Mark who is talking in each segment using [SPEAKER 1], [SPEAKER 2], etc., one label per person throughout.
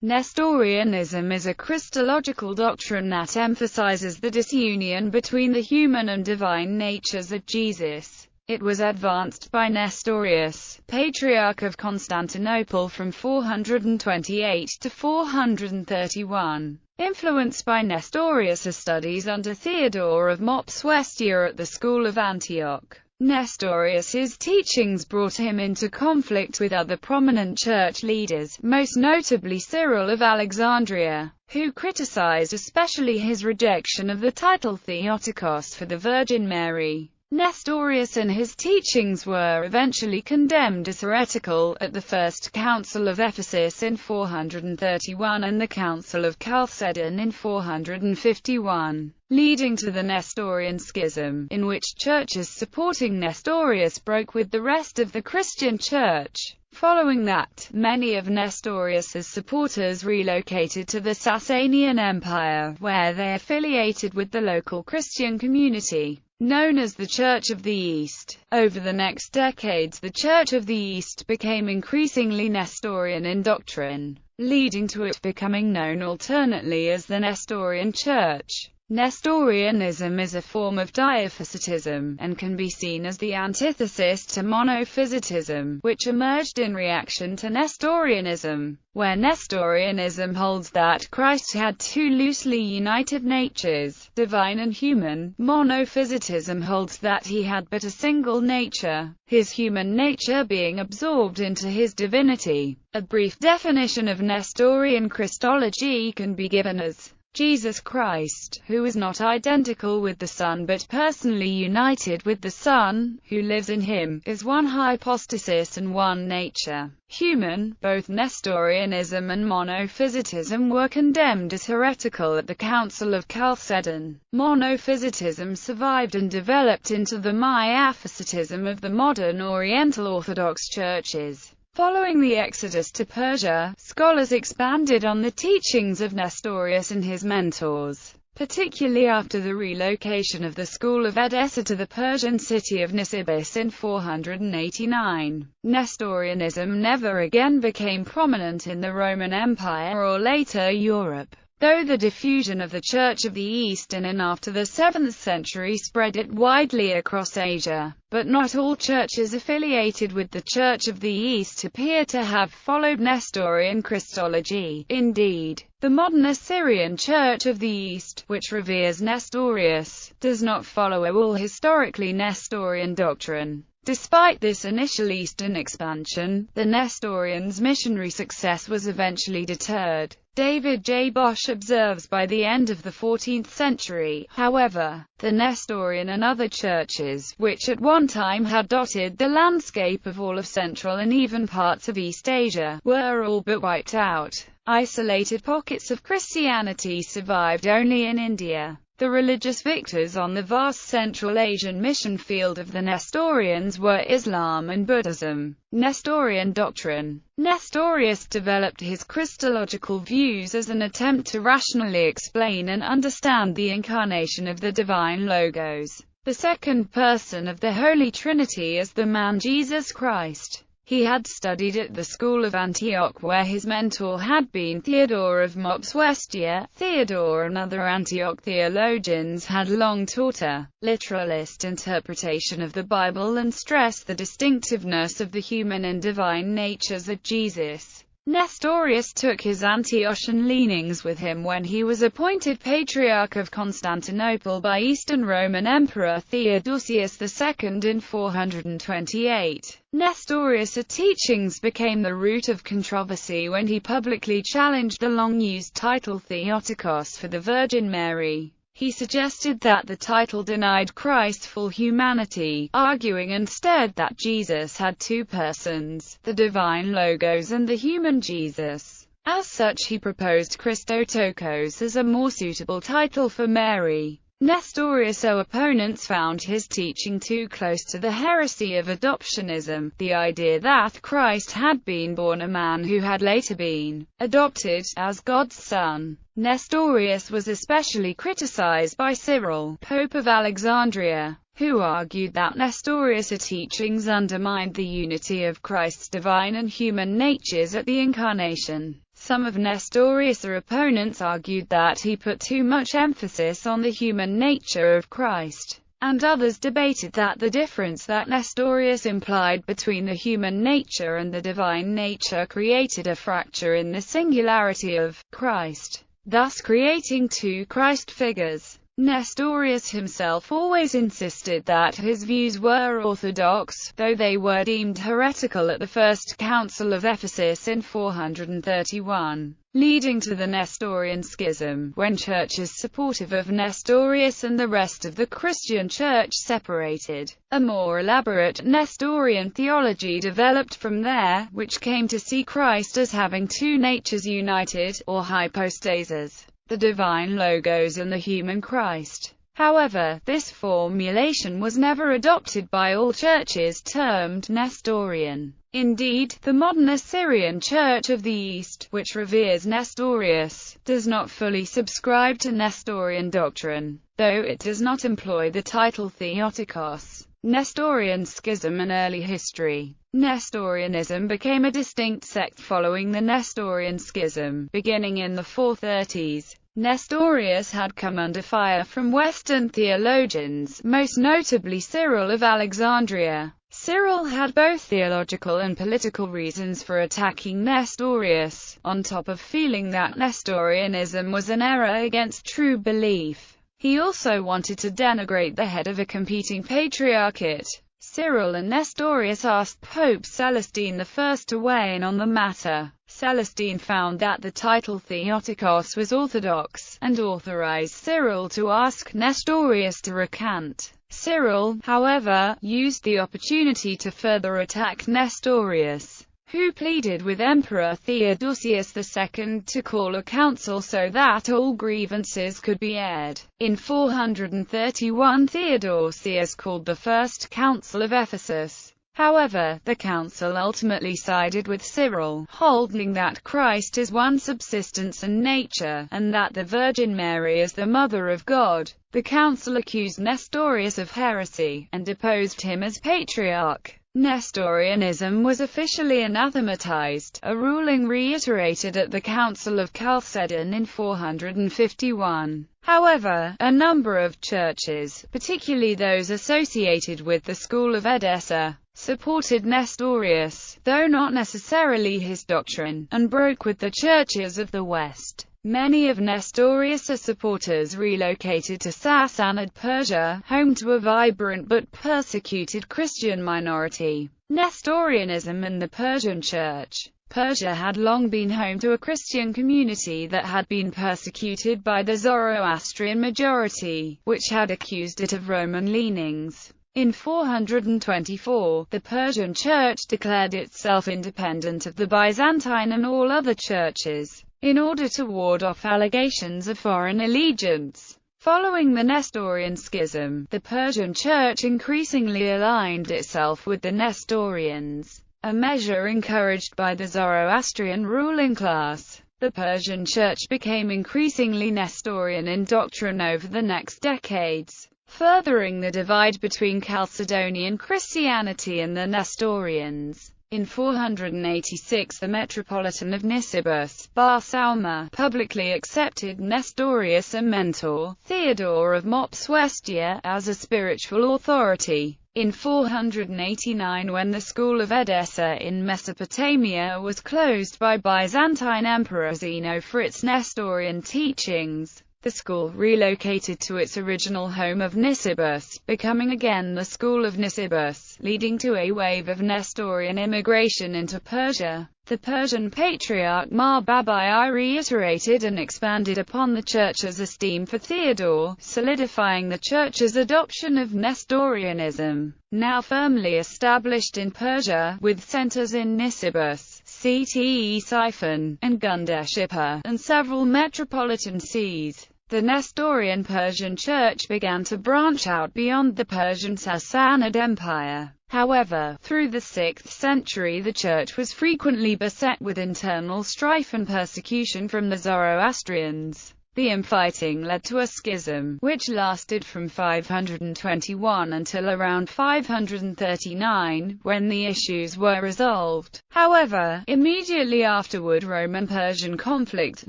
[SPEAKER 1] Nestorianism is a Christological doctrine that emphasizes the disunion between the human and divine natures of Jesus. It was advanced by Nestorius, Patriarch of Constantinople from 428 to 431. Influenced by Nestorius' studies under Theodore of Mopsuestia at the School of Antioch, Nestorius's teachings brought him into conflict with other prominent church leaders, most notably Cyril of Alexandria, who criticized especially his rejection of the title Theotokos for the Virgin Mary. Nestorius and his teachings were eventually condemned as heretical at the First Council of Ephesus in 431 and the Council of Chalcedon in 451, leading to the Nestorian Schism, in which churches supporting Nestorius broke with the rest of the Christian Church. Following that, many of Nestorius's supporters relocated to the Sasanian Empire, where they affiliated with the local Christian community, known as the Church of the East. Over the next decades, the Church of the East became increasingly Nestorian in doctrine, leading to it becoming known alternately as the Nestorian Church. Nestorianism is a form of diaphysitism, and can be seen as the antithesis to monophysitism, which emerged in reaction to Nestorianism, where Nestorianism holds that Christ had two loosely united natures, divine and human. Monophysitism holds that he had but a single nature, his human nature being absorbed into his divinity. A brief definition of Nestorian Christology can be given as Jesus Christ, who is not identical with the Son but personally united with the Son, who lives in him, is one hypostasis and one nature. Human. Both Nestorianism and monophysitism were condemned as heretical at the Council of Chalcedon. Monophysitism survived and developed into the miaphysitism of the modern Oriental Orthodox churches. Following the exodus to Persia, scholars expanded on the teachings of Nestorius and his mentors, particularly after the relocation of the school of Edessa to the Persian city of Nisibis in 489. Nestorianism never again became prominent in the Roman Empire or later Europe, though the diffusion of the Church of the East in and after the 7th century spread it widely across Asia. But not all churches affiliated with the Church of the East appear to have followed Nestorian Christology. Indeed, the modern Assyrian Church of the East, which reveres Nestorius, does not follow all historically Nestorian doctrine. Despite this initial Eastern expansion, the Nestorians' missionary success was eventually deterred. David J. Bosch observes by the end of the 14th century, however, the Nestorian and other churches, which at one time had dotted the landscape of all of Central and even parts of East Asia, were all but wiped out. Isolated pockets of Christianity survived only in India. The religious victors on the vast Central Asian mission field of the Nestorians were Islam and Buddhism. Nestorian doctrine. Nestorius developed his Christological views as an attempt to rationally explain and understand the incarnation of the divine Logos, the second person of the Holy Trinity, as the man Jesus Christ. He had studied at the School of Antioch, where his mentor had been Theodore of Mopsuestia. Theodore and other Antioch theologians had long taught a literalist interpretation of the Bible and stressed the distinctiveness of the human and divine natures of Jesus. Nestorius took his Antiochian leanings with him when he was appointed Patriarch of Constantinople by Eastern Roman Emperor Theodosius II in 428. Nestorius' teachings became the root of controversy when he publicly challenged the long-used title Theotokos for the Virgin Mary. He suggested that the title denied Christ full humanity, arguing instead that Jesus had two persons, the divine Logos and the human Jesus. As such, he proposed Christotokos as a more suitable title for Mary. Nestorius' opponents found his teaching too close to the heresy of adoptionism, the idea that Christ had been born a man who had later been adopted as God's son. Nestorius was especially criticized by Cyril, Pope of Alexandria, who argued that Nestorius' teachings undermined the unity of Christ's divine and human natures at the Incarnation. Some of Nestorius' opponents argued that he put too much emphasis on the human nature of Christ, and others debated that the difference that Nestorius implied between the human nature and the divine nature created a fracture in the singularity of Christ, thus creating two Christ figures. Nestorius himself always insisted that his views were orthodox, though they were deemed heretical at the First Council of Ephesus in 431, leading to the Nestorian Schism, when churches supportive of Nestorius and the rest of the Christian Church separated. A more elaborate Nestorian theology developed from there, which came to see Christ as having two natures united, or hypostases, the divine Logos and the human Christ. However, this formulation was never adopted by all churches termed Nestorian. Indeed, the modern Assyrian Church of the East, which reveres Nestorius, does not fully subscribe to Nestorian doctrine, though it does not employ the title Theotokos. Nestorian Schism and Early History. Nestorianism became a distinct sect following the Nestorian Schism, beginning in the 430s. Nestorius had come under fire from Western theologians, most notably Cyril of Alexandria. Cyril had both theological and political reasons for attacking Nestorius, on top of feeling that Nestorianism was an error against true belief. He also wanted to denigrate the head of a competing patriarchate. Cyril and Nestorius asked Pope Celestine I to weigh in on the matter. Celestine found that the title Theotokos was orthodox, and authorized Cyril to ask Nestorius to recant. Cyril, however, used the opportunity to further attack Nestorius, who pleaded with Emperor Theodosius II to call a council so that all grievances could be aired. In 431, Theodosius called the First Council of Ephesus. However, the council ultimately sided with Cyril, holding that Christ is one subsistence and nature, and that the Virgin Mary is the Mother of God. The council accused Nestorius of heresy, and deposed him as patriarch. Nestorianism was officially anathematized, a ruling reiterated at the Council of Chalcedon in 451. However, a number of churches, particularly those associated with the school of Edessa, supported Nestorius, though not necessarily his doctrine, and broke with the churches of the West. Many of Nestorius' supporters relocated to Sassanid Persia, home to a vibrant but persecuted Christian minority. Nestorianism and the Persian Church. Persia had long been home to a Christian community that had been persecuted by the Zoroastrian majority, which had accused it of Roman leanings. In 424, the Persian Church declared itself independent of the Byzantine and all other churches, in order to ward off allegations of foreign allegiance. Following the Nestorian Schism, the Persian Church increasingly aligned itself with the Nestorians, a measure encouraged by the Zoroastrian ruling class. The Persian Church became increasingly Nestorian in doctrine over the next decades, furthering the divide between Chalcedonian Christianity and the Nestorians. In 486, the Metropolitan of Nisibis, Bar Sauma, publicly accepted Nestorius, a mentor, Theodore of Mopsuestia, as a spiritual authority. In 489, when the school of Edessa in Mesopotamia was closed by Byzantine Emperor Zeno for its Nestorian teachings, the school relocated to its original home of Nisibis, becoming again the School of Nisibis, leading to a wave of Nestorian immigration into Persia. The Persian Patriarch Mar-Babai reiterated and expanded upon the Church's esteem for Theodore, solidifying the Church's adoption of Nestorianism, now firmly established in Persia, with centers in Nisibis, Ctesiphon, and Gundeshipur, and several metropolitan sees. The Nestorian Persian Church began to branch out beyond the Persian Sassanid Empire. However, through the 6th century the Church was frequently beset with internal strife and persecution from the Zoroastrians. The infighting led to a schism, which lasted from 521 until around 539, when the issues were resolved. However, immediately afterward Roman-Persian conflict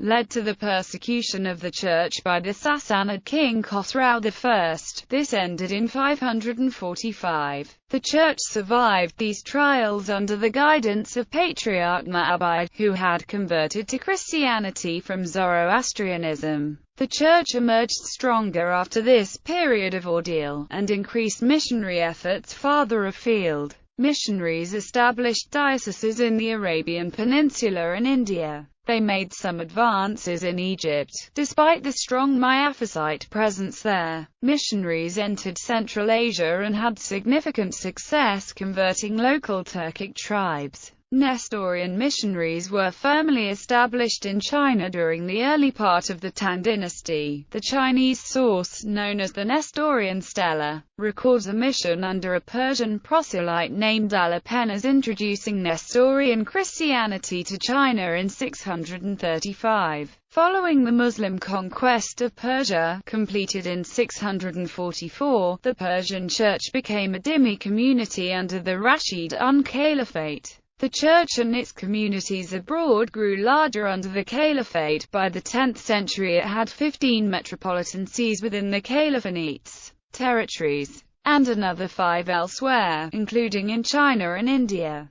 [SPEAKER 1] led to the persecution of the Church by the Sassanid king Khosrau I. This ended in 545. The Church survived these trials under the guidance of Patriarch Ma'abad, who had converted to Christianity from Zoroastrianism. The Church emerged stronger after this period of ordeal, and increased missionary efforts farther afield. Missionaries established dioceses in the Arabian Peninsula and India. They made some advances in Egypt, despite the strong Miaphysite presence there. Missionaries entered Central Asia and had significant success converting local Turkic tribes. Nestorian missionaries were firmly established in China during the early part of the Tang dynasty. The Chinese source, known as the Nestorian Stela, records a mission under a Persian proselyte named Nopaniers introducing Nestorian Christianity to China in 635. Following the Muslim conquest of Persia, completed in 644, the Persian Church became a dhimmi community under the Rashidun Caliphate. The Church and its communities abroad grew larger under the Caliphate. By the 10th century it had 15 metropolitan sees within the Caliphate's territories, and another 5 elsewhere, including in China and India.